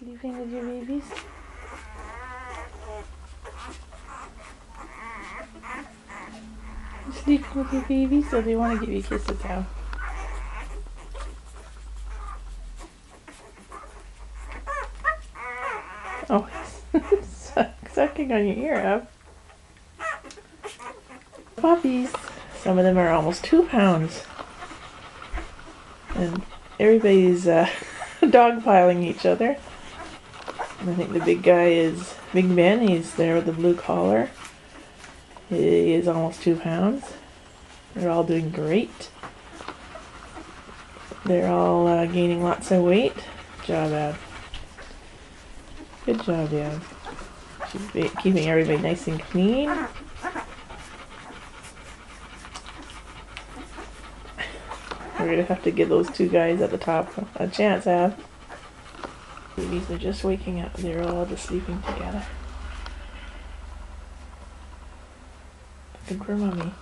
Sleeping with your babies? You sleeping with your babies, or they want to give you kisses now? Oh, sucking on your ear, huh? Puppies. Some of them are almost 2 pounds. And everybody's dogpiling each other. And I think the big guy is Big Ben. He's there with the blue collar. He is almost 2 pounds. They're all doing great. They're all gaining lots of weight. Good job, Ab. Good job, Ab. She's keeping everybody nice and clean. We're going to have to give those 2 guys at the top a chance, Ab. Babies are just waking up. They're all just sleeping together. Looking for mommy.